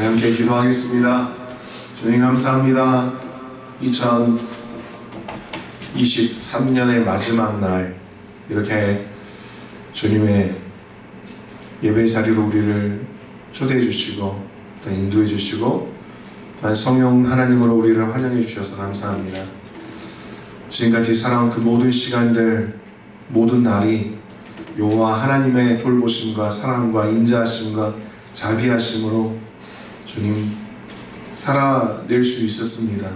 함께 기도하겠습니다. 주님 감사합니다. 2023년의 마지막 날 이렇게 주님의 예배 자리로 우리를 초대해 주시고 또 인도해 주시고 또 성령 하나님으로 우리를 환영해 주셔서 감사합니다. 지금까지 살아온 그 모든 시간들, 모든 날이 여호와 하나님의 돌보심과 사랑과 인자하심과 자비하심으로 주님 살아낼 수 있었습니다.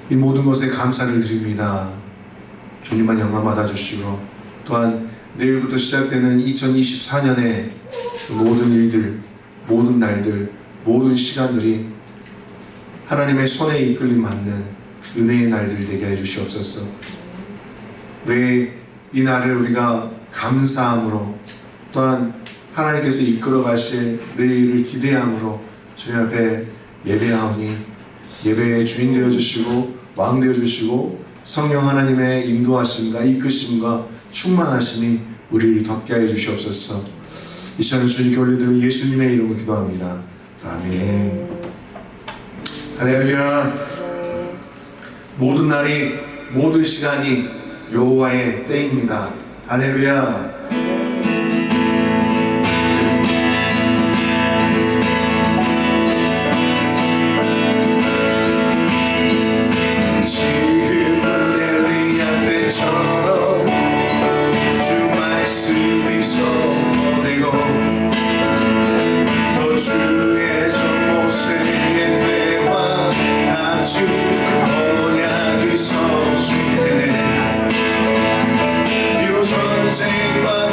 이 모든 것에 감사를 드립니다. 주님만 영광 받아주시고 또한 내일부터 시작되는 2024년의 모든 일들, 모든 날들, 모든 시간들이 하나님의 손에 이끌림 받는 은혜의 날들 되게 해주시옵소서. 왜 이 날을 우리가 감사함으로 또한 하나님께서 이끌어 가실 내일을 기대함으로 주님 앞에 예배하오니 예배의 주인 되어주시고 왕 되어주시고 성령 하나님의 인도하심과 이끄심과 충만하심이 우리를 덮게 하여 주시옵소서. 이 시간을 주님께 올려드리는 예수님의 이름으로 기도합니다. 아멘. 할렐루야. 모든 날이 모든 시간이 여호와의 때입니다. 할렐루야. 전쟁과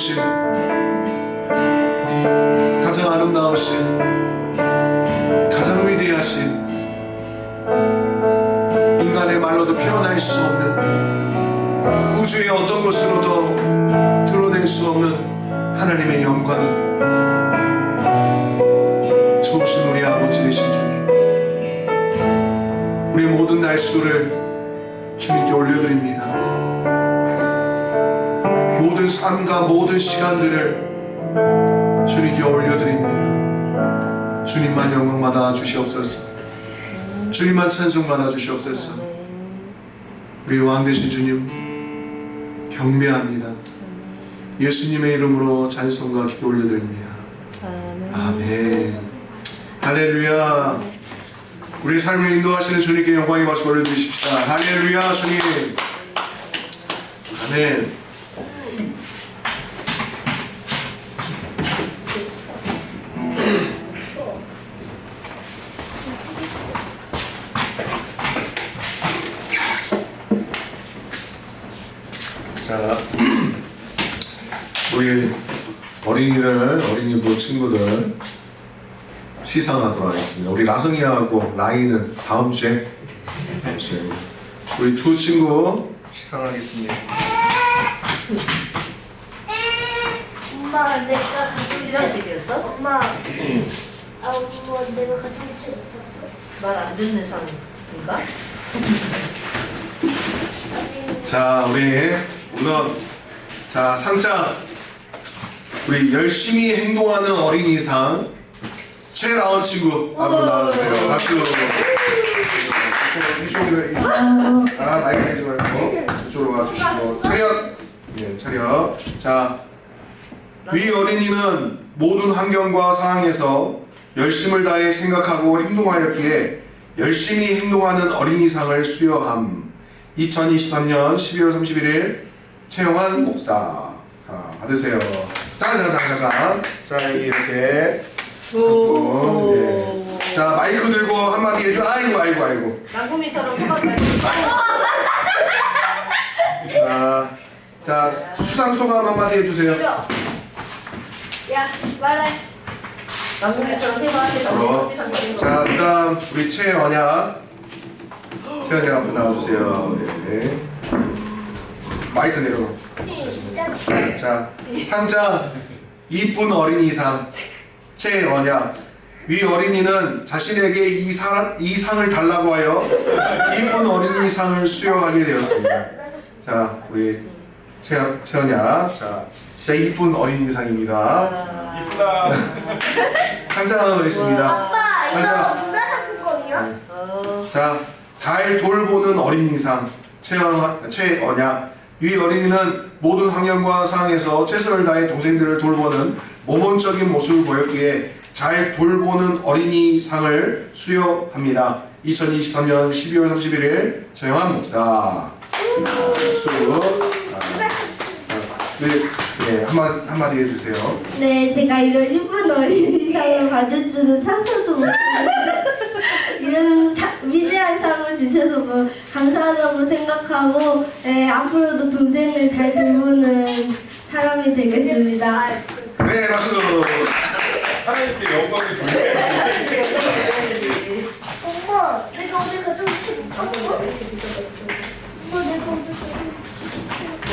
좋으신, 가장 아름다우신, 가장 위대하신, 인간의 말로도 표현할 수 없는, 우주의 어떤 것으로도 드러낼 수 없는 하나님의 영광이 좋으신 우리 아버지 되신 주님, 우리 모든 날수를 주님께 올려드립니다. 모든 삶과 모든 시간들을 주님께 올려드립니다. 주님만 영광받아 주시옵소서. 주님만 찬송받아 주시옵소서. 우리 왕 되신 주님 경배합니다. 예수님의 이름으로 찬송과 기도 올려드립니다. 아멘. 할렐루야. 우리 삶을 인도하시는 주님께 영광의 박수 올려드리십시다. 할렐루야. 주님. 아멘. 자, 우리 어린이부 친구들 시상하도록 하겠습니다. 우리 라성이하고 라이는 다음 주에 우리 두 친구 시상하겠습니다. 엄마, 내가 가지고 시상식이었어? 엄마, 엄마, 내가 가지고 있었어. 말 안 듣는 사람인가? 자, 우리 우선 자 상장, 우리 열심히 행동하는 어린이상 최라운 친구 앞으로 나와주세요. 박수. 이쪽으로 마이크 내지 말고 이쪽으로 와주시고 차렷. 예, 차렷. 자, 위 어린이는 모든 환경과 상황에서 열심을 다해 생각하고 행동하였기에 열심히 행동하는 어린이상을 수여함. 2023년 12월 31일 최영환 목사. 자, 받으세요. 잠깐. 자, 여기 이렇게 상품. 예. 자, 마이크 들고 한마디 해줘. 아이고. 남궁미처럼 소감 자, 수상 소감 한마디 해주세요. 야, 말해. 남궁미처럼 해봐. 자, 그다음 우리 최언약 앞으로 나와주세요. 네. 마이크 내려놓. 진짜. 자, 상장 이쁜 어린이상 최언약. 위 어린이는 자신에게 이 상을 달라고 하여 이쁜 어린이상을 수여하게 되었습니다. 자, 우리 최언약. 자, 진짜 이쁜 어린이상입니다. 이쁘다. 상장 하나 더 있습니다. 아빠, 상장. 이거 문화상품권이야? 자, 잘 돌보는 어린이상 최언약. 이 어린이는 모든 환경과 상황에서 최선을 다해 동생들을 돌보는 모범적인 모습을 보였기에 잘 돌보는 어린이상을 수여합니다. 2023년 12월 31일 최영환 목사. 박수. 네, 한마디 해주세요. 네, 제가 이런 이쁜 어린이상을 받을 줄은 상상도 못했는데 이런 위대한 상을 주셔서 뭐 감사하다고 생각하고 앞으로도 동생을 잘 돌보는 사람이 되겠습니다. 네, 박수. 하나님께 영광을 돌려야 엄마, 내가 오늘 가지고 있지 못했어? 엄마, 내가 오늘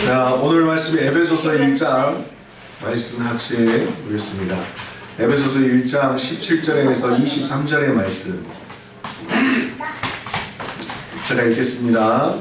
자, 오늘 말씀 에베소서 1장 말씀 같이 보겠습니다. 에베소서 1장 17절에서 23절의 말씀 제가 읽겠습니다.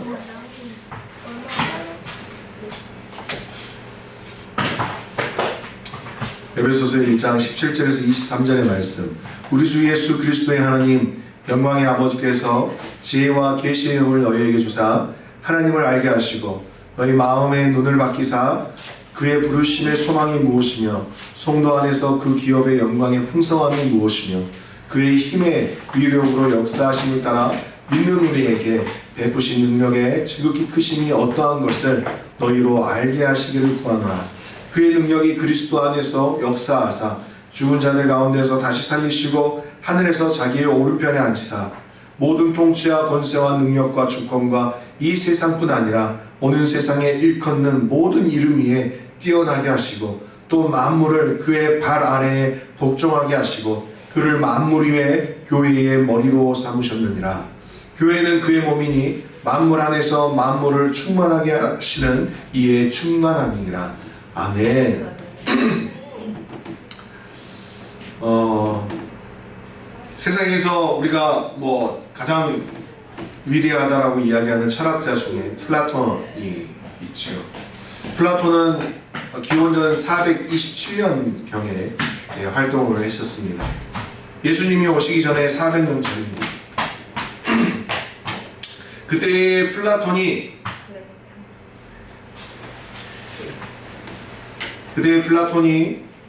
에베소서 1장 17절에서 23절의 말씀. 우리 주 예수 그리스도의 하나님 영광의 아버지께서 지혜와 계시의 영을 너희에게 주사 하나님을 알게 하시고 너희 마음의 눈을 밝히사 그의 부르심의 소망이 무엇이며 성도 안에서 그 기업의 영광의 풍성함이 무엇이며 그의 힘의 위력으로 역사하심을 따라 믿는 우리에게 베푸신 능력의 지극히 크심이 어떠한 것을 너희로 알게 하시기를 구하노라. 그의 능력이 그리스도 안에서 역사하사 죽은 자들 가운데서 다시 살리시고 하늘에서 자기의 오른편에 앉히사 모든 통치와 권세와 능력과 주권과 이 세상뿐 아니라 오는 세상에 일컫는 모든 이름 위에 뛰어나게 하시고 또 만물을 그의 발 아래에 복종하게 하시고 그를 만물 위에 교회의 머리로 삼으셨느니라. 교회는 그의 몸이니 만물 안에서 만물을 충만하게 하시는 이의 충만함이니라. 아멘. 세상에서 우리가 가장 위대하다라고 이야기하는 철학자 중에 플라톤이 있죠. 플라톤은 기원전 427년경에 활동을 했었습니다. 예수님이 오시기 전에 400년 전입니다. 그때 플라톤이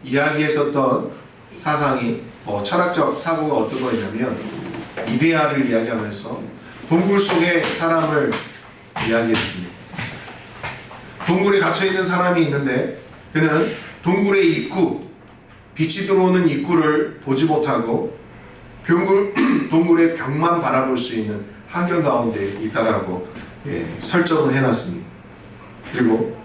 이야기했었던 사상이 철학적 사고가 어떤 거였냐면 이데아를 이야기하면서 동굴 속에 사람을 이야기했습니다. 동굴에 갇혀있는 사람이 있는데 그는 동굴의 입구, 빛이 들어오는 입구를 보지 못하고 동굴의 벽만 바라볼 수 있는 환경 가운데 있다라고 설정을 해놨습니다. 그리고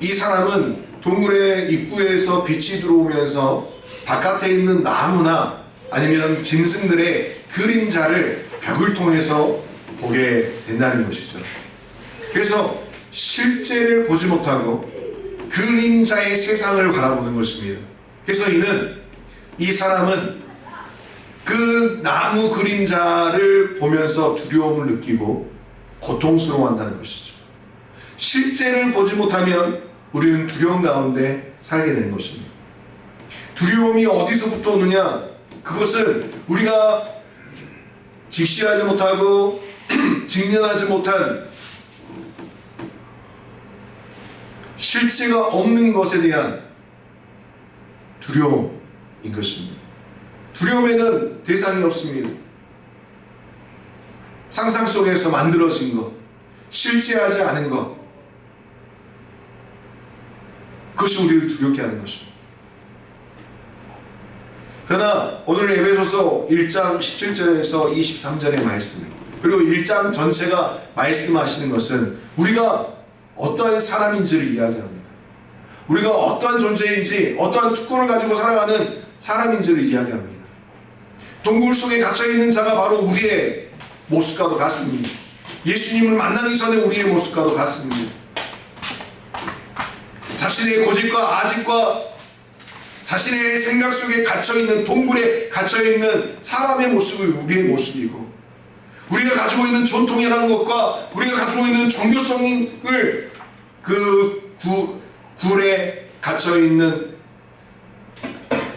이 사람은 동굴의 입구에서 빛이 들어오면서 바깥에 있는 나무나 아니면 짐승들의 그림자를 벽을 통해서 보게 된다는 것이죠. 그래서 실제를 보지 못하고 그림자의 세상을 바라보는 것입니다. 그래서 이 사람은 그 나무 그림자를 보면서 두려움을 느끼고 고통스러워한다는 것이죠. 실제를 보지 못하면 우리는 두려움 가운데 살게 되는 것입니다. 두려움이 어디서부터 오느냐? 그것은 우리가 직시하지 못하고 직면하지 못한 실체가 없는 것에 대한 두려움인 것입니다. 두려움에는 대상이 없습니다. 상상 속에서 만들어진 것, 실제하지 않은 것, 그것이 우리를 두렵게 하는 것입니다. 그러나 오늘 에베소서 1장 17절에서 23절의 말씀, 그리고 1장 전체가 말씀하시는 것은 우리가 어떠한 사람인지를 이야기합니다. 우리가 어떠한 존재인지, 어떠한 특권을 가지고 살아가는 사람인지를 이야기합니다. 동굴 속에 갇혀있는 자가 바로 우리의 모습과도 같습니다. 예수님을 만나기 전에 우리의 모습과도 같습니다. 자신의 고집과 아집과 자신의 생각 속에 갇혀있는, 동굴에 gat혀있는 사람의 모습이 우리의 모습이고, 우리가 가지고 있는 전통이라는 것과 우리가 가지고 있는 종교성을 그 굴에 갇혀있는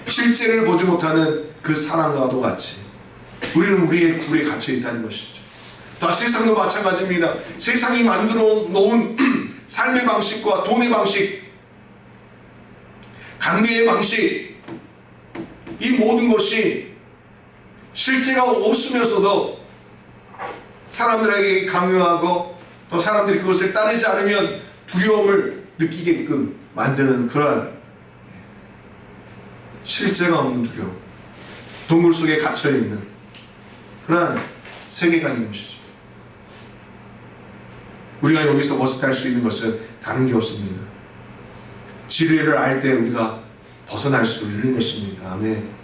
실제를 보지 못하는 그 사람과도 같이 우리는 우리의 굴에 갇혀있다는 것이죠. 또 세상도 마찬가지입니다. 세상이 만들어 놓은 삶의 방식과 돈의 방식, 관계의 방식, 이 모든 것이 실제가 없으면서도 사람들에게 강요하고 또 사람들이 그것을 따르지 않으면 두려움을 느끼게끔 만드는 그러한 실제가 없는 두려움, 동굴 속에 갇혀있는 그러한 세계관인 것이죠. 우리가 여기서 벗어날 수 있는 것은 다른 게 없습니다. 진리를 알 때 우리가 벗어날 수 있는 것입니다. 아멘.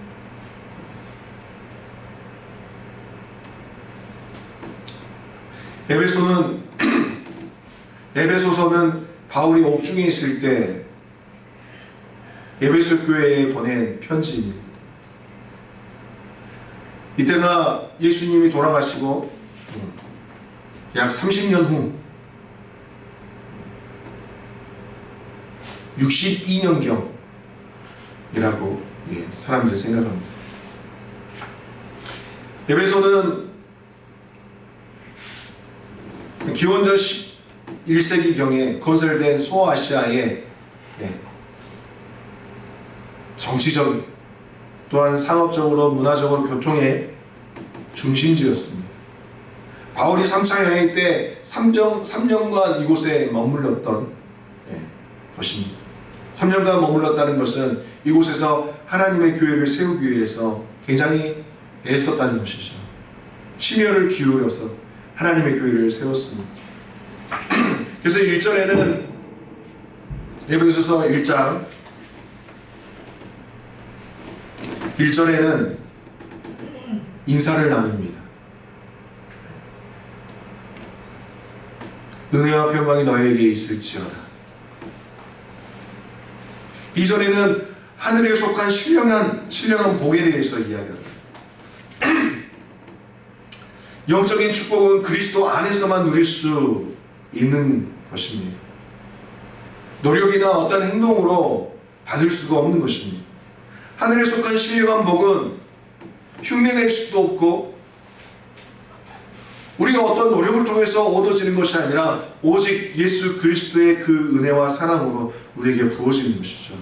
에베소서는 바울이 옥중에 있을 때 에베소 교회에 보낸 편지입니다. 이때가 예수님이 돌아가시고 약 30년 후 62년경이라고 사람들이 생각합니다. 에베소는 기원전 11세기경에 건설된 소아시아의 정치적 또한 상업적으로 문화적으로 교통의 중심지였습니다. 바울이 3차 여행 때 3년간 이곳에 머물렀던 것입니다. 3년간 머물렀다는 것은 이곳에서 하나님의 교회를 세우기 위해서 굉장히 애썼다는 것이죠. 심혈을 기울여서 하나님의 교회를 세웠습니다. 그래서 1절에는 에베소서 1장 1절에는 인사를 나눕니다. 은혜와 평강이 너에게 있을지어다. 2절에는 하늘에 속한 신령한 복에 대해서 이야기합니다. 영적인 축복은 그리스도 안에서만 누릴 수 있는 것입니다. 노력이나 어떤 행동으로 받을 수가 없는 것입니다. 하늘에 속한 신령한 복은 흉내낼 수도 없고 우리가 어떤 노력을 통해서 얻어지는 것이 아니라 오직 예수 그리스도의 그 은혜와 사랑으로 우리에게 부어지는 것이죠.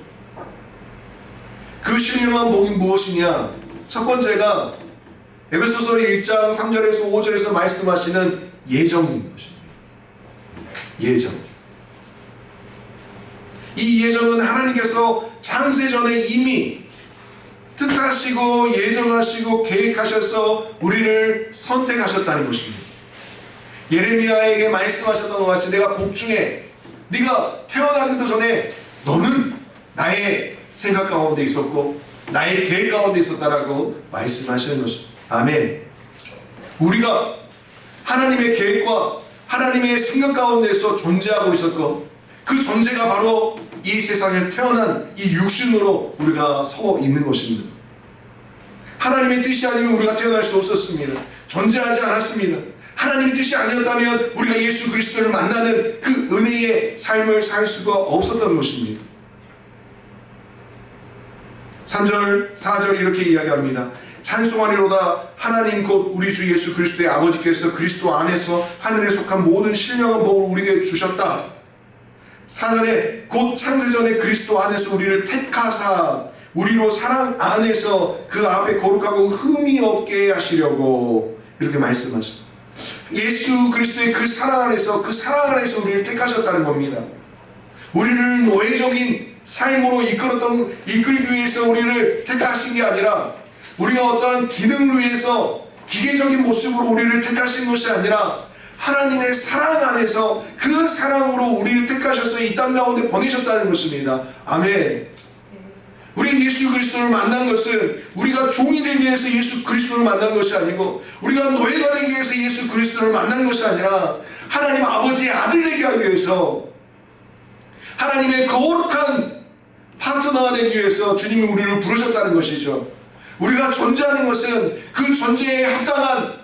그 신령한 복이 무엇이냐? 첫 번째가 에베소서 1장 3절에서 5절에서 말씀하시는 예정인 것입니다. 예정. 이 예정은 하나님께서 창세전에 이미 뜻하시고 예정하시고 계획하셔서 우리를 선택하셨다는 것입니다. 예레미야에게 말씀하셨던 것 같이 내가 복중에 네가 태어나기도 전에 너는 나의 생각 가운데 있었고 나의 계획 가운데 있었다라고 말씀하시는 것입니다. 아멘. 우리가 하나님의 계획과 하나님의 생각 가운데서 존재하고 있었고 그 존재가 바로 이 세상에 태어난 이 육신으로 우리가 서 있는 것입니다. 하나님의 뜻이 아니면 우리가 태어날 수 없었습니다. 존재하지 않았습니다. 하나님의 뜻이 아니었다면 우리가 예수 그리스도를 만나는 그 은혜의 삶을 살 수가 없었던 것입니다. 3절, 4절 이렇게 이야기합니다. 찬송하리로다 하나님 곧 우리 주 예수 그리스도의 아버지께서 그리스도 안에서 하늘에 속한 모든 신령한 복을 우리에게 주셨다. 4절에 곧 창세전에 그리스도 안에서 우리를 택하사 우리로 사랑 안에서 그 앞에 거룩하고 흠이 없게 하시려고 이렇게 말씀하셨다. 예수 그리스도의 그 사랑 안에서 우리를 택하셨다는 겁니다. 우리를 노예적인 삶으로 이끌기 위해서 우리를 택하신 게 아니라 우리가 어떠한 기능을 위해서 기계적인 모습으로 우리를 택하신 것이 아니라 하나님의 사랑 안에서 그 사랑으로 우리를 택하셔서 이 땅 가운데 보내셨다는 것입니다. 아멘. 우리 예수 그리스도를 만난 것은 우리가 종이 되기 위해서 예수 그리스도를 만난 것이 아니고 우리가 노예가 되기 위해서 예수 그리스도를 만난 것이 아니라 하나님 아버지의 아들 되게 하기 위해서 하나님의 거룩한 파트너가 되기 위해서 주님이 우리를 부르셨다는 것이죠. 우리가 존재하는 것은 그 존재에 합당한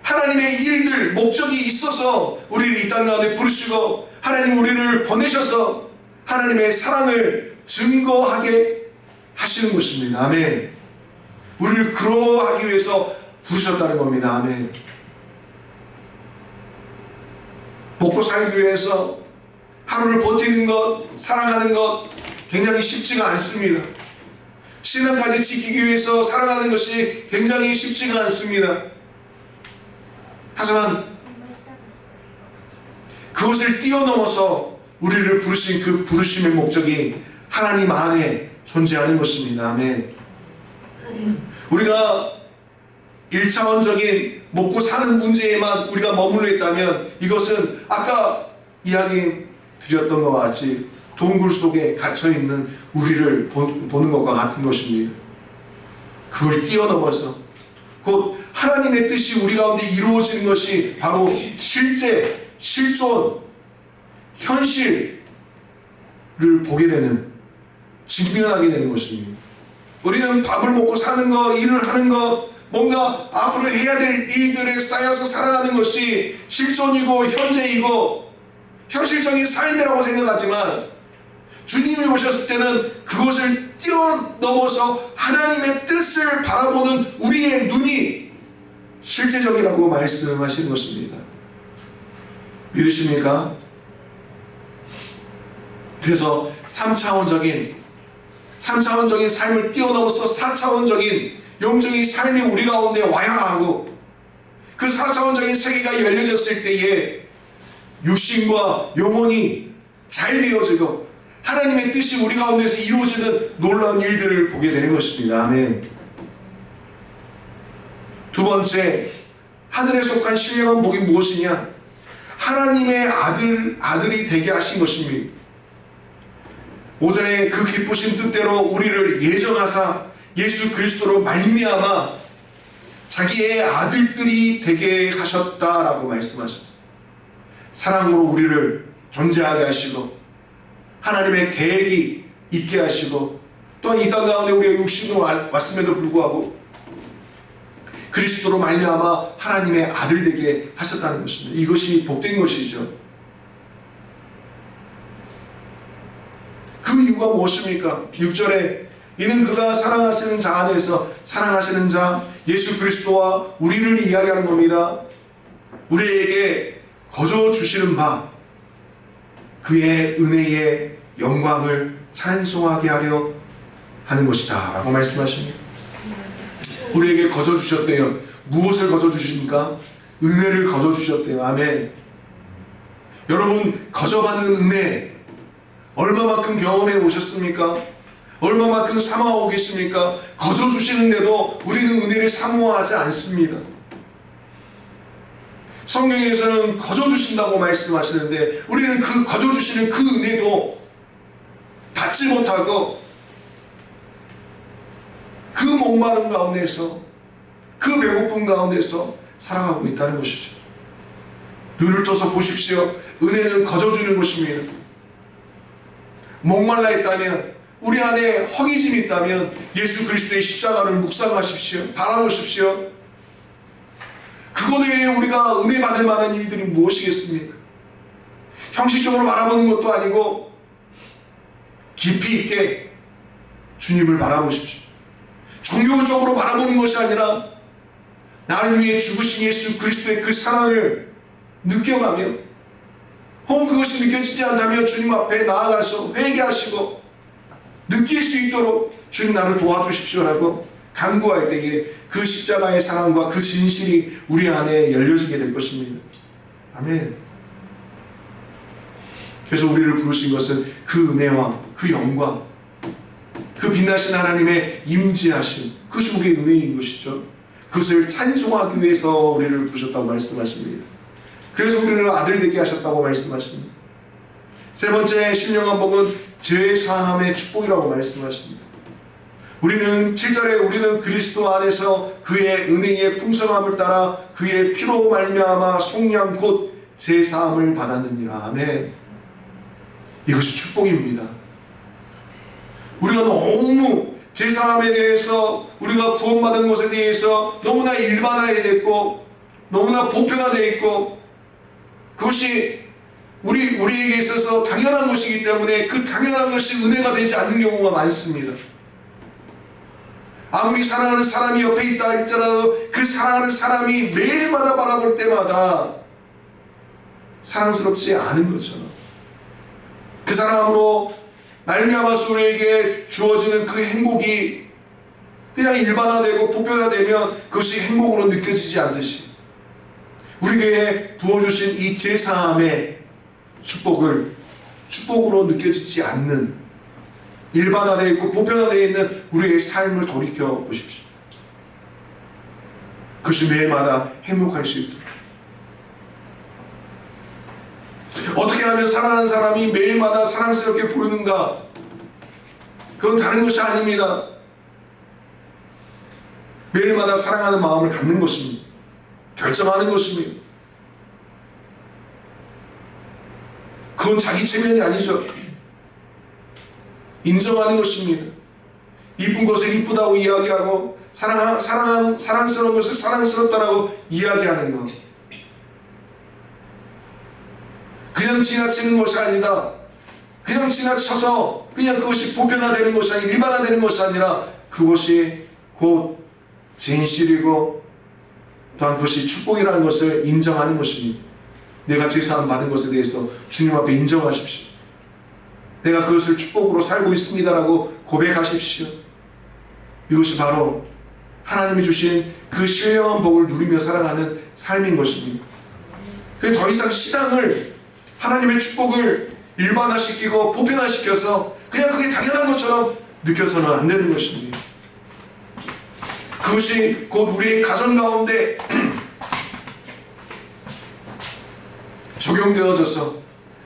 하나님의 일들, 목적이 있어서 우리를 이 땅 가운데 부르시고 하나님 우리를 보내셔서 하나님의 사랑을 증거하게 하시는 것입니다. 아멘. 우리를 그러하기 위해서 부르셨다는 겁니다. 아멘. 먹고 살기 위해서 하루를 버티는 것, 살아가는 것 굉장히 쉽지가 않습니다. 신앙까지 지키기 위해서 살아가는 것이 굉장히 쉽지가 않습니다. 하지만 그것을 뛰어넘어서 우리를 부르신 그 부르심의 목적이 하나님 안에 존재하는 것입니다. 아멘. 우리가 1차원적인 먹고 사는 문제에만 우리가 머물러 있다면 이것은 아까 이야기 드렸던 것과 같이 동굴 속에 갇혀있는 우리를 보는 것과 같은 것입니다. 그걸 뛰어넘어서 곧 하나님의 뜻이 우리 가운데 이루어지는 것이 바로 실제, 실존, 현실을 보게 되는, 직면하게 되는 것입니다. 우리는 밥을 먹고 사는 것, 일을 하는 것, 뭔가 앞으로 해야 될 일들에 쌓여서 살아가는 것이 실존이고 현재이고 현실적인 삶이라고 생각하지만 주님이 오셨을 때는 그것을 뛰어넘어서 하나님의 뜻을 바라보는 우리의 눈이 실제적이라고 말씀하시는 것입니다. 믿으십니까? 그래서 3차원적인 삶을 뛰어넘어서 4차원적인 영적인 삶이 우리 가운데 와야 하고 그 4차원적인 세계가 열려졌을 때에 육신과 영혼이 잘 되어지고 하나님의 뜻이 우리 가운데서 이루어지는 놀라운 일들을 보게 되는 것입니다. 아멘. 두 번째, 하늘에 속한 신령한 복이 무엇이냐? 하나님의 아들이 되게 하신 것입니다. 오전에 그 기쁘신 뜻대로 우리를 예정하사 예수 그리스도로 말미암아 자기의 아들들이 되게 하셨다라고 말씀하십니다. 사랑으로 우리를 존재하게 하시고 하나님의 계획이 있게 하시고 또한 이 땅 가운데 우리가 육신으로 왔음에도 불구하고 그리스도로 말미암아 하나님의 아들 되게 하셨다는 것입니다. 이것이 복된 것이죠. 그 이유가 무엇입니까? 6절에 이는 그가 사랑하시는 자 안에서 사랑하시는 자 예수 그리스도와 우리를 이야기하는 겁니다. 우리에게 거저 주시는 바 그의 은혜의 영광을 찬송하게 하려 하는 것이다 라고 말씀하십니다. 우리에게 거저 주셨대요. 무엇을 거저 주십니까? 은혜를 거저 주셨대요. 아멘. 여러분, 거저 받는 은혜 얼마만큼 경험해 보셨습니까? 얼마만큼 사모하고 계십니까? 거저 주시는데도 우리는 은혜를 사모하지 않습니다. 성경에서는 거저 주신다고 말씀하시는데 우리는 그 거저 주시는 그 은혜도 받지 못하고 그 목마름 가운데서 그 배고픔 가운데서 살아가고 있다는 것이죠. 눈을 떠서 보십시오. 은혜는 거저 주는 것입니다. 목말라 있다면 우리 안에 허기짐이 있다면 예수 그리스도의 십자가를 묵상하십시오. 바라보십시오. 그것 외에 우리가 은혜 받을 만한 일들이 무엇이겠습니까? 형식적으로 바라보는 것도 아니고 깊이 있게 주님을 바라보십시오. 종교적으로 바라보는 것이 아니라 나를 위해 죽으신 예수 그리스도의 그 사랑을 느껴가며 혹은 그것이 느껴지지 않다면 주님 앞에 나아가서 회개하시고 느낄 수 있도록 주님 나를 도와주십시오라고 간구할 때에 그 십자가의 사랑과 그 진실이 우리 안에 열려지게 될 것입니다. 아멘. 그래서 우리를 부르신 것은 그 은혜와 그 영광, 그 빛나신 하나님의 임재하심, 그것이 우리의 은혜인 것이죠. 그것을 찬송하기 위해서 우리를 부르셨다고 말씀하십니다. 그래서 우리를 아들 되게 하셨다고 말씀하십니다. 세 번째 신령한 복은 죄사함의 축복이라고 말씀하십니다. 우리는 7절에 우리는 그리스도 안에서 그의 은혜의 풍성함을 따라 그의 피로 말미암아 속량 곧 죄사함을 받았느니라. 아멘. 이것이 축복입니다. 우리가 너무 죄사함에 대해서 우리가 구원받은 것에 대해서 너무나 일반화되어 있고 너무나 보편화되어 있고 그것이 우리에게 있어서 당연한 것이기 때문에 그 당연한 것이 은혜가 되지 않는 경우가 많습니다. 아무리 사랑하는 사람이 옆에 있다 할지라도 그 사랑하는 사람이 매일마다 바라볼 때마다 사랑스럽지 않은 것처럼 그 사랑으로 말미암아서 우리에게 주어지는 그 행복이 그냥 일반화되고 보편화되면 그것이 행복으로 느껴지지 않듯이 우리에게 부어주신 이 제사함의 축복으로 느껴지지 않는 일반화되어 있고 보편화되어 있는 우리의 삶을 돌이켜 보십시오. 그것이 매일마다 행복할 수 있도록 어떻게 하면 사랑하는 사람이 매일마다 사랑스럽게 보이는가? 그건 다른 것이 아닙니다. 매일마다 사랑하는 마음을 갖는 것입니다. 결정하는 것입니다. 그건 자기 체면이 아니죠. 인정하는 것입니다. 이쁜 것을 이쁘다고 이야기하고 사랑스러운 것을 사랑스럽다라고 이야기하는 것. 그냥 지나치는 것이 아니다. 그냥 지나쳐서 그냥 그것이 보편화되는 것이 아니라 일반화되는 것이 아니라 그것이 곧 진실이고 또한 그것이 축복이라는 것을 인정하는 것입니다. 내가 제사함 받은 것에 대해서 주님 앞에 인정하십시오. 내가 그것을 축복으로 살고 있습니다라고 고백하십시오. 이것이 바로 하나님이 주신 그 신령한 복을 누리며 살아가는 삶인 것입니다. 그래서 더 이상 신앙을 하나님의 축복을 일반화시키고 보편화시켜서 그냥 그게 당연한 것처럼 느껴서는 안 되는 것입니다. 그것이 곧 우리의 가정 가운데 적용되어져서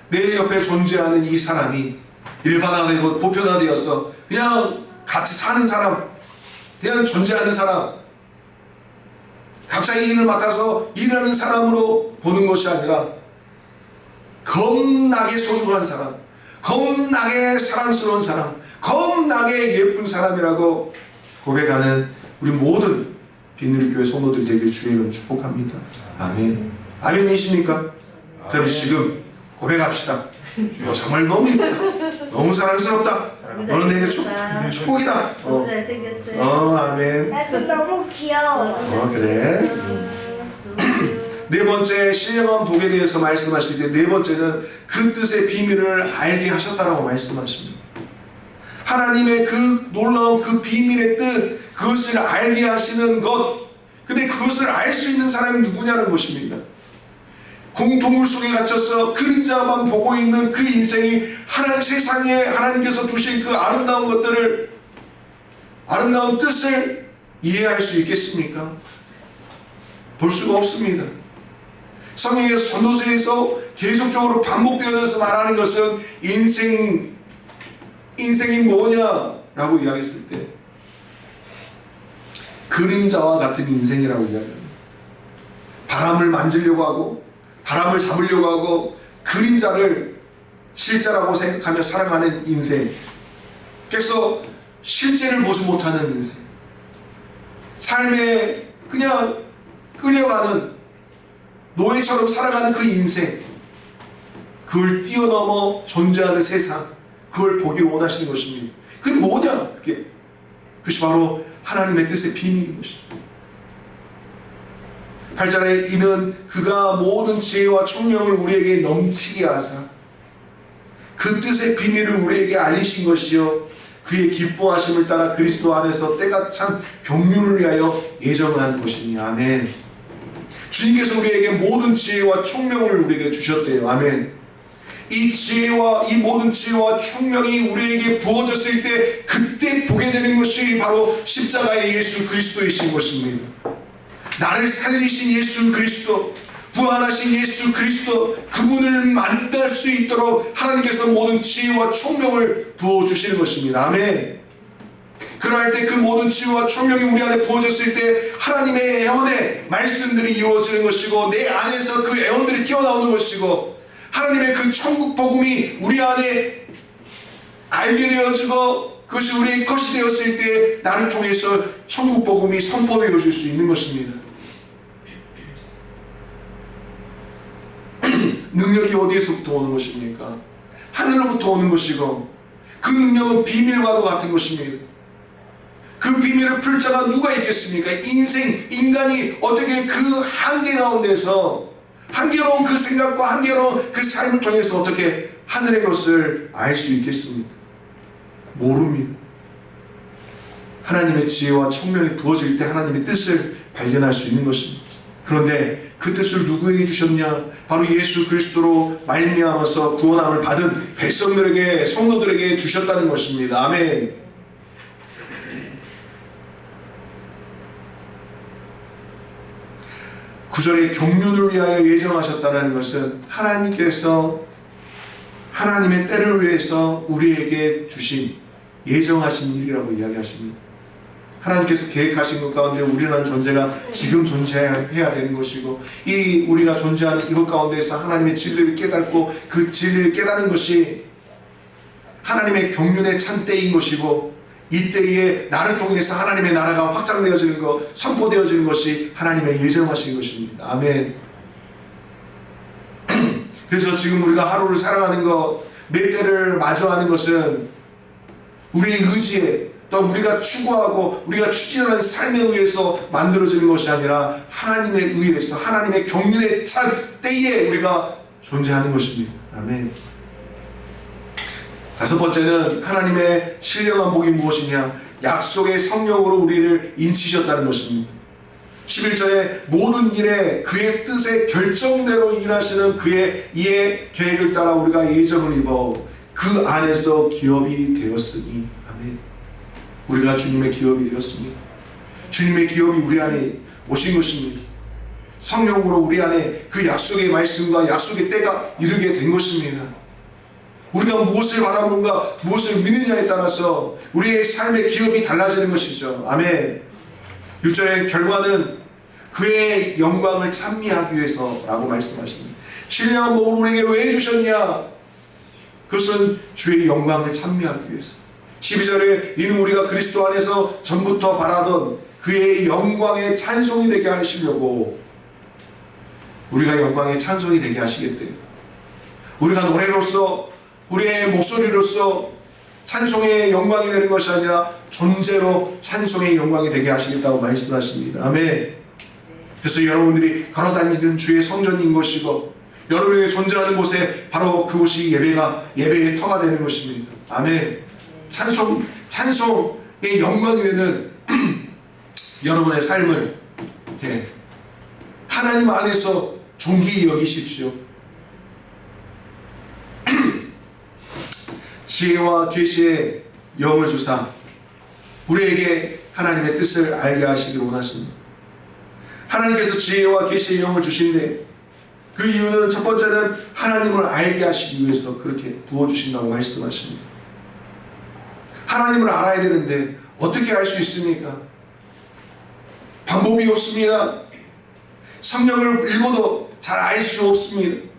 내 옆에 존재하는 이 사람이 일반화되고 보편화되어서 그냥 같이 사는 사람, 그냥 존재하는 사람, 각자의 일을 맡아서 일하는 사람으로 보는 것이 아니라 겁나게 소중한 사람, 겁나게 사랑스러운 사람, 겁나게 예쁜 사람이라고 고백하는 우리 모든 빛누리교회 성도들이 되기를 주의 이름으로 축복합니다. 아멘. 아멘이십니까? 그럼 지금 고백합시다. 주여, 정말 너무 이쁘다. 너무 사랑스럽다. 너는 내게 축복이다. 너무 잘생겼어요. 아멘. 나도 너무 귀여워. 그래. 네 번째, 신령한 복에 대해서 말씀하실 때 네 번째는 그 뜻의 비밀을 알게 하셨다라고 말씀하십니다. 하나님의 그 놀라운 그 비밀의 뜻, 그것을 알게 하시는 것. 근데 그것을 알 수 있는 사람이 누구냐는 것입니다. 공통물 속에 갇혀서 그림자만 보고 있는 그 인생이 하나님 세상에 하나님께서 두신 그 아름다운 것들을, 아름다운 뜻을 이해할 수 있겠습니까? 볼 수가 없습니다. 성경에서 전도서에서 계속적으로 반복되어서 말하는 것은 인생이 뭐냐라고 이야기했을 때 그림자와 같은 인생이라고 이야기합니다. 바람을 만지려고 하고 바람을 잡으려고 하고 그림자를 실제라고 생각하며 살아가는 인생. 그래서 실제를 보지 못하는 인생. 삶에 그냥 끌려가는 노예처럼 살아가는 그 인생. 그걸 뛰어넘어 존재하는 세상. 그걸 보기를 원하시는 것입니다. 그게 뭐냐? 그것이 바로 하나님의 뜻의 비밀인 것입니다. 8절에 이는 그가 모든 지혜와 총명을 우리에게 넘치게 하사 그 뜻의 비밀을 우리에게 알리신 것이요 그의 기뻐하심을 따라 그리스도 안에서 때가 참 경륜을 위하여 예정한 것이니. 아멘. 주님께서 우리에게 모든 지혜와 총명을 우리에게 주셨대요. 아멘. 이 지혜와 이 모든 지혜와 총명이 우리에게 부어졌을 때 그때 보게 되는 것이 바로 십자가의 예수 그리스도이신 것입니다. 나를 살리신 예수 그리스도, 부활하신 예수 그리스도, 그분을 만날 수 있도록 하나님께서 모든 지혜와 총명을 부어주시는 것입니다. 아멘. 그럴 때 그 모든 지혜와 총명이 우리 안에 부어졌을 때 하나님의 애원의 말씀들이 이루어지는 것이고 내 안에서 그 애원들이 튀어나오는 것이고 하나님의 그 천국 복음이 우리 안에 알게 되어지고 그것이 우리의 것이 되었을 때 나를 통해서 천국 복음이 선포되어질 수 있는 것입니다. 능력이 어디에서부터 오는 것입니까? 하늘로부터 오는 것이고 그 능력은 비밀과도 같은 것입니다. 그 비밀을 풀 자가 누가 있겠습니까? 인간이 어떻게 그 한계 가운데서 한계로운 그 생각과 한계로운 그 삶을 통해서 어떻게 하늘의 것을 알 수 있겠습니까? 모릅니다. 하나님의 지혜와 총명이 부어질 때 하나님의 뜻을 발견할 수 있는 것입니다. 그런데 그 뜻을 누구에게 주셨냐? 바로 예수 그리스도로 말미암아서 구원함을 받은 백성들에게, 성도들에게 주셨다는 것입니다. 아멘. 구절의 경륜을 위하여 예정하셨다는 것은 하나님께서 하나님의 때를 위해서 우리에게 주신 예정하신 일이라고 이야기하십니다. 하나님께서 계획하신 것 가운데 우리라는 존재가 지금 존재해야 되는 것이고 이 우리가 존재하는 이것 가운데서 하나님의 진리를 깨닫고 그 진리를 깨닫는 것이 하나님의 경륜의 참 때인 것이고 이 때에 나를 통해서 하나님의 나라가 확장되어지는 것, 선포되어지는 것이 하나님의 예정하신 것입니다. 아멘. 그래서 지금 우리가 하루를 살아가는 것, 매 때를 마주하는 것은 우리의 의지에 또 우리가 추구하고 우리가 추진하는 삶에 의해서 만들어지는 것이 아니라 하나님에 의해서 하나님의 경륜의 참 때에 우리가 존재하는 것입니다. 아멘. 다섯 번째는 하나님의 신령한 복이 무엇이냐? 약속의 성령으로 우리를 인치셨다는 것입니다. 11절에 모든 일에 그의 뜻의 결정대로 일하시는 그의 이의 계획을 따라 우리가 예정을 입어 그 안에서 기업이 되었으니. 아멘. 우리가 주님의 기업이 되었습니다. 주님의 기업이 우리 안에 오신 것입니다. 성령으로 우리 안에 그 약속의 말씀과 약속의 때가 이르게 된 것입니다. 우리가 무엇을 바라보는가, 무엇을 믿느냐에 따라서 우리의 삶의 기업이 달라지는 것이죠. 아멘. 6절의 결과는 그의 영광을 찬미하기 위해서라고 말씀하십니다. 신령한 복을 우리에게 왜 주셨냐? 그것은 주의 영광을 찬미하기 위해서. 12절에 이는 우리가 그리스도 안에서 전부터 바라던 그의 영광의 찬송이 되게 하시려고, 우리가 영광의 찬송이 되게 하시겠대요. 우리가 노래로서, 우리의 목소리로서 찬송의 영광이 되는 것이 아니라 존재로 찬송의 영광이 되게 하시겠다고 말씀하십니다. 아멘. 그래서 여러분들이 걸어다니는 주의 성전인 것이고, 여러분이 존재하는 곳에 바로 그곳이 예배의 터가 되는 것입니다. 아멘. 찬송의 영광이 되는 여러분의 삶을 하나님 안에서 존귀히 여기십시오. 지혜와 계시의 영을 주사 우리에게 하나님의 뜻을 알게 하시기를 원하십니다. 하나님께서 지혜와 계시의 영을 주신데, 그 이유는 첫 번째는 하나님을 알게 하시기 위해서 그렇게 부어주신다고 말씀하십니다. 하나님을 알아야 되는데 어떻게 알 수 있습니까? 방법이 없습니다. 성경을 읽어도 잘 알 수 없습니다.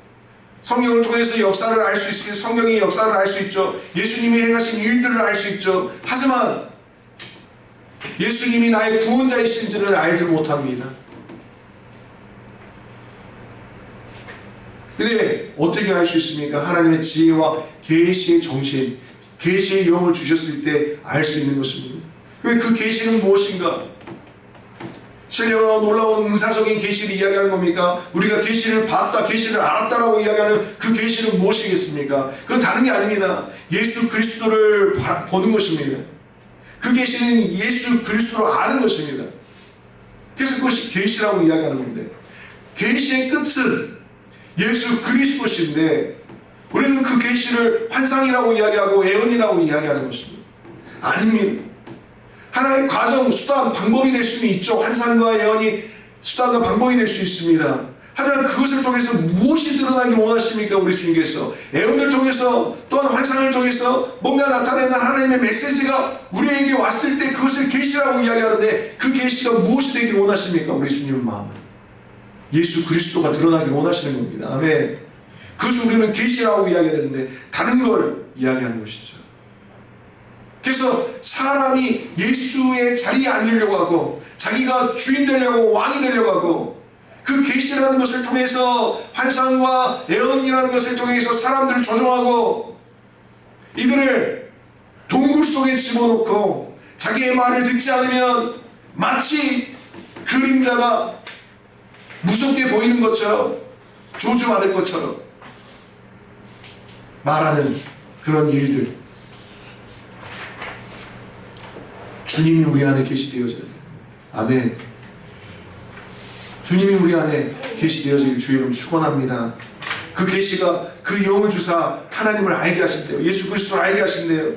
성경을 통해서 역사를 알 수 있습니다. 성경의 역사를 알 수 있죠. 예수님이 행하신 일들을 알 수 있죠. 하지만 예수님이 나의 구원자이신지를 알지 못합니다. 근데 어떻게 알 수 있습니까? 하나님의 지혜와 계시의 정신, 계시의 영을 주셨을 때 알 수 있는 것입니다. 왜 그 계시는 무엇인가? 신령하고 놀라운 은사적인 계시를 이야기하는 겁니까? 우리가 계시를 봤다, 계시를 알았다라고 이야기하는 그 계시는 무엇이겠습니까? 그건 다른 게 아닙니다. 예수 그리스도를 보는 것입니다. 그 계시는 예수 그리스도를 아는 것입니다. 그래서 그것이 계시라고 이야기하는 건데, 계시의 끝은 예수 그리스도신데 우리는 그 계시를 환상이라고 이야기하고 예언이라고 이야기하는 것입니다. 아닙니다. 하나의 과정, 수단, 방법이 될 수는 있죠. 환상과 예언이 수단과 방법이 될 수 있습니다. 하지만 그것을 통해서 무엇이 드러나길 원하십니까? 우리 주님께서 예언을 통해서, 또한 환상을 통해서 뭔가 나타내는 하나님의 메시지가 우리에게 왔을 때 그것을 계시라고 이야기하는데, 그 계시가 무엇이 되길 원하십니까? 우리 주님의 마음은 예수 그리스도가 드러나길 원하시는 겁니다. 아멘. 그것을 우리는 계시라고 이야기하는데 다른 걸 이야기하는 것이죠. 그래서 사람이 예수의 자리에 앉으려고 하고, 자기가 주인 되려고, 왕이 되려고 하고, 그 계시라는 것을 통해서, 환상과 예언이라는 것을 통해서 사람들을 조종하고, 이들을 동굴 속에 집어넣고 자기의 말을 듣지 않으면 마치 그림자가 무섭게 보이는 것처럼, 조주받을 것처럼 말하는 그런 일들. 주님이 우리 안에 계시되어져야 돼요. 아멘. 주님이 우리 안에 계시되어지길 주의 이름 축원합니다. 그 계시가 그 영을 주사 하나님을 알게 하신대요. 예수 그리스도를 알게 하신대요.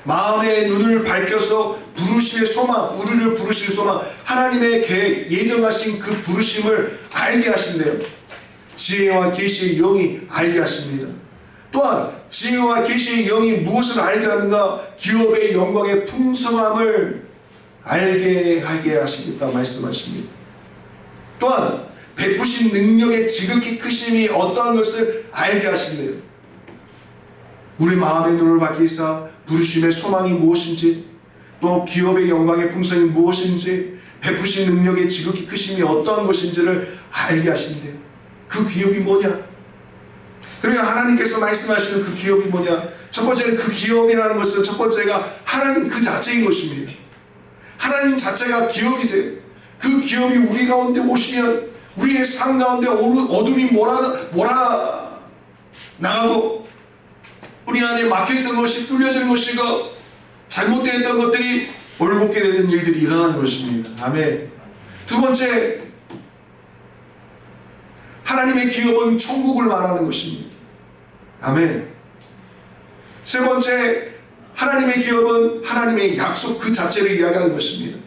마음의 눈을 밝혀서 부르심의 소망, 우리를 부르실 소망, 하나님의 계획, 예정하신 그 부르심을 알게 하신대요. 지혜와 계시의 영이 알게 하십니다. 또한 지혜와 계시의 영이 무엇을 알게 하는가? 기업의 영광의 풍성함을 알게 하게 하시겠다 말씀하십니다. 또한 베푸신 능력의 지극히 크심이 어떠한 것을 알게 하신대요. 우리 마음의 눈을 밝히사 부르심의 소망이 무엇인지, 또 기업의 영광의 풍성이 무엇인지, 베푸신 능력의 지극히 크심이 어떠한 것인지를 알게 하신대요. 그 기업이 뭐냐? 그러니까 하나님께서 말씀하시는 그 기업이 뭐냐? 첫 번째는 그 기업이라는 것은 첫 번째가 하나님 그 자체인 것입니다. 하나님 자체가 기업이세요. 그 기업이 우리 가운데 오시면 우리의 삶 가운데 어둠이 몰아 나가고, 우리 안에 막혀있던 것이 뚫려지는 것이고, 잘못되었던 것들이 올곧게 되는 일들이 일어나는 것입니다. 아멘. 두 번째, 하나님의 기업은 천국을 말하는 것입니다. 아멘. 세 번째, 하나님의 기업은 하나님의 약속 그 자체를 이야기하는 것입니다.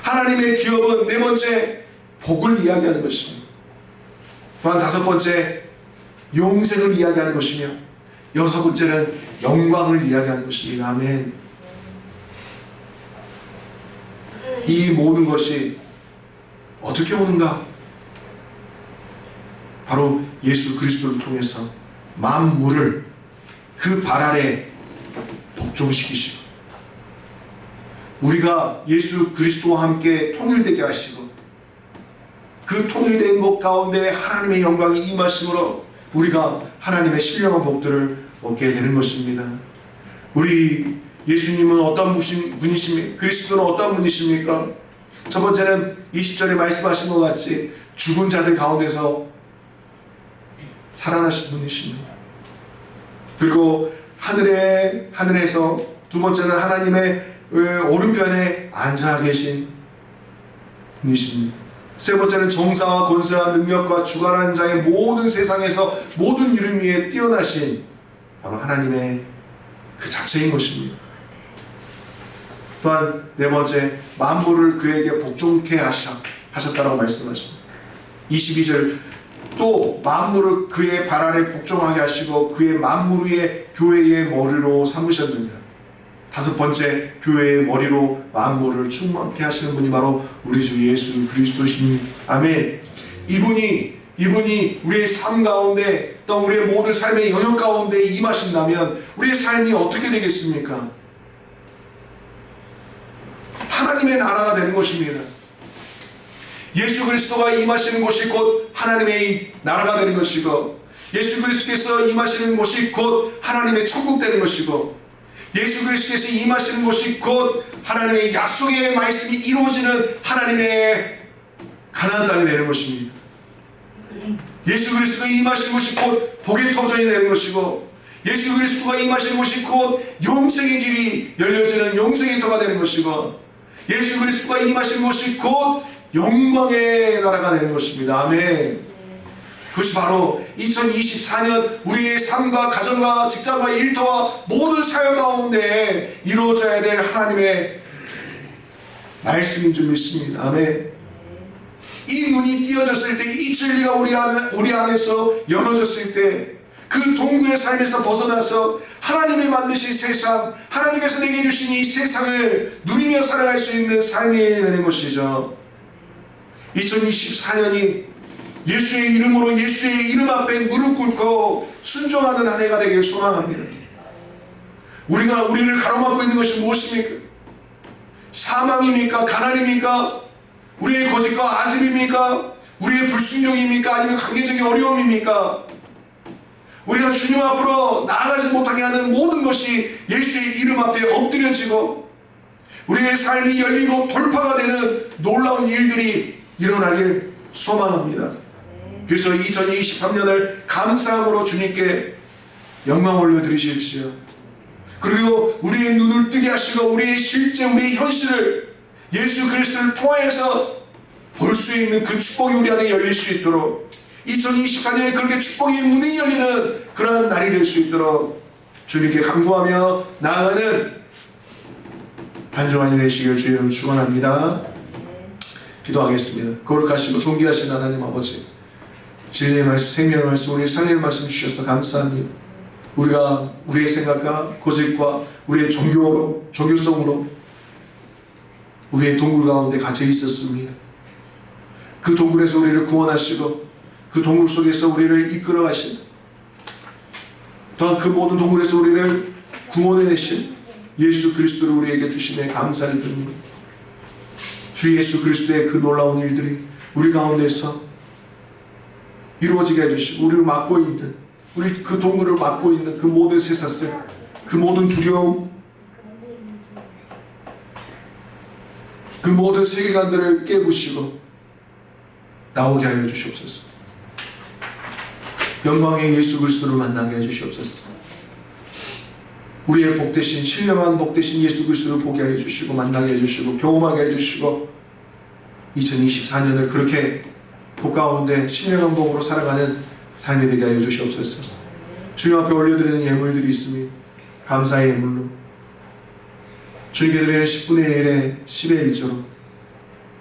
하나님의 기업은 네 번째, 복을 이야기하는 것입니다. 또한 다섯 번째, 영생을 이야기하는 것이며 여섯 번째는 영광을 이야기하는 것입니다. 아멘. 이 모든 것이 어떻게 오는가? 바로 예수 그리스도를 통해서 만물을 그 발 아래 복종시키시고 우리가 예수 그리스도와 함께 통일되게 하시고 그 통일된 것 가운데 하나님의 영광이 임하심으로 우리가 하나님의 신령한 복들을 얻게 되는 것입니다. 우리 예수님은 어떤 분이십니까? 그리스도는 어떤 분이십니까? 첫 번째는 20절에 말씀하신 것 같이 죽은 자들 가운데서 살아나신 분이십니다. 그리고 하늘에서 두 번째는 하나님의 오른편에 앉아 계신 분이십니다. 세 번째는 정사와 권세와 능력과 주관하는 자의 모든 세상에서 모든 이름 위에 뛰어나신 바로 하나님의 그 자체인 것입니다. 또한 네 번째, 만물을 그에게 복종케 하셨다라고 말씀하십니다. 22절, 또 만물을 그의 발 아래 복종하게 하시고 그의 만물 위에 교회의 머리로 삼으셨느니라. 다섯 번째, 교회의 머리로 만물을 충만케 하시는 분이 바로 우리 주 예수 그리스도십니다. 아멘. 이분이 우리의 삶 가운데 또 우리의 모든 삶의 영역 가운데 임하신다면 우리의 삶이 어떻게 되겠습니까? 하나님의 나라가 되는 것입니다. 예수 그리스도가 임하시는 곳이 곧 하나님의 나라가 되는 것이고 예수 그리스도께서 임하시는 곳이 곧 하나님의 천국 되는 것이고 예수 그리스도께서 임하시는 곳이 곧 하나님의 약속의 말씀이 이루어지는 하나님의 가나안 땅이 되는 것입니다. 예수 그리스도가 임하시는 곳이 곧 복의 터전이 되는 것이고 예수 그리스도가 임하시는 곳이 곧 영생의 길이 열려지는 영생의 터가 되는 것이고 예수 그리스도가 임하시는 곳이 곧 영광의 나라가 되는 것입니다. 아멘. 그것이 바로 2024년 우리의 삶과 가정과 직장과 일터와 모든 사회 가운데 이루어져야 될 하나님의 말씀인 줄 믿습니다. 아멘. 이 눈이 띄어졌을 때, 이 진리가 우리 안에서 열어졌을 때 그 동굴의 삶에서 벗어나서 하나님이 만드신 세상, 하나님께서 내게 주신 이 세상을 누리며 살아갈 수 있는 삶이 되는 것이죠. 2024년이 예수의 이름으로 예수의 이름 앞에 무릎 꿇고 순종하는 한 해가 되길 소망합니다. 우리를 가로막고 있는 것이 무엇입니까? 사망입니까? 가난입니까? 우리의 거짓과 아집입니까? 우리의 불순종입니까? 아니면 관계적인 어려움입니까? 우리가 주님 앞으로 나아가지 못하게 하는 모든 것이 예수의 이름 앞에 엎드려지고 우리의 삶이 열리고 돌파가 되는 놀라운 일들이 일어나길 소망합니다. 그래서 2023년을 감사함으로 주님께 영광 올려드리십시오. 그리고 우리의 눈을 뜨게 하시고 우리의 실제, 우리의 현실을 예수 그리스도를 통하여서 볼 수 있는 그 축복이 우리 안에 열릴 수 있도록 2024년에 그렇게 축복의 문이 열리는 그러한 날이 될 수 있도록 주님께 간구하며 나아가는 한 주간이 되시길 주의 이름으로 축원합니다. 기도하겠습니다. 거룩하시고 존귀하신 하나님 아버지, 진리의 말씀, 생명의 말씀, 우리의 살리는 말씀 주셔서 감사합니다. 우리가 우리의 생각과 고집과 우리의 종교성으로 우리의 동굴 가운데 갇혀 있었습니다. 그 동굴에서 우리를 구원하시고 그 동굴 속에서 우리를 이끌어 가신, 또한 그 모든 동굴에서 우리를 구원해내신 예수 그리스도를 우리에게 주심에 감사를 드립니다. 주 예수 그리스도의 그 놀라운 일들이 우리 가운데서 이루어지게 해주시고 우리를 막고 있는, 우리 그 동굴을 막고 있는 그 모든 쇠사슬, 그 모든 두려움, 그 모든 세계관들을 깨부시고 나오게 하여 주시옵소서. 영광의 예수 그리스도를 만나게 해주시옵소서. 우리의 복되신, 신령한 복되신 예수 그리스도를 보게 해주시고 만나게 해주시고 경험하게 해주시고 2024년을 그렇게 복 가운데 신령한 복으로 살아가는 삶이 되게 하여 주시옵소서. 주님 앞에 올려드리는 예물들이 있습니다. 감사의 예물로 주님께 드리는 10분의 1의 10의 1조로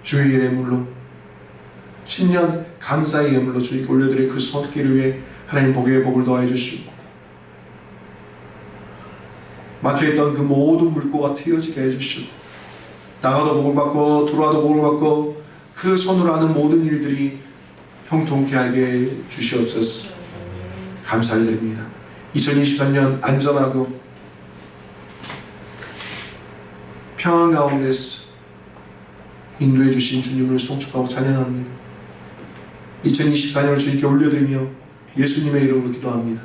주의 예물로 10년 감사의 예물로 주님께 올려드린 그 손길을 위해 하나님 복의 복을 더해 주시고 막혀있던 그 모든 물고가 트여지게 해주시고 나가도 복을 받고 들어와도 복을 받고 그 손으로 하는 모든 일들이 형통케 하게 주시옵소서. 감사를 드립니다. 2023년 안전하고 평안 가운데서 인도해 주신 주님을 송축하고 찬양합니다. 2024년을 주님께 올려드리며 예수님의 이름으로 기도합니다.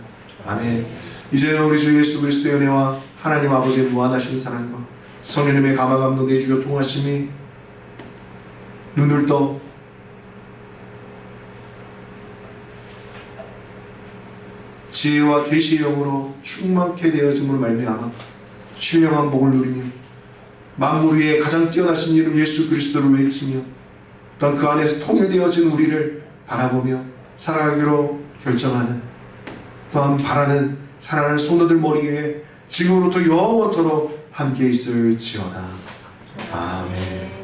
아멘. 이제는 우리 주 예수 그리스도의 은혜와 하나님 아버지의 무한하신 사랑과 성령님의 감화감동 내주 교통하심이 눈을 떠 지혜와 계시의 영으로 충만케 되어짐으로 말미암아 신령한 복을 누리며 만물 위에 가장 뛰어나신 이름 예수 그리스도를 외치며 또한 그 안에서 통일되어진 우리를 바라보며 살아가기로 결정하는 또한 바라는 사랑하는 성도들 머리에 지금으로부터 영원토록 함께 있을지어다. 아멘.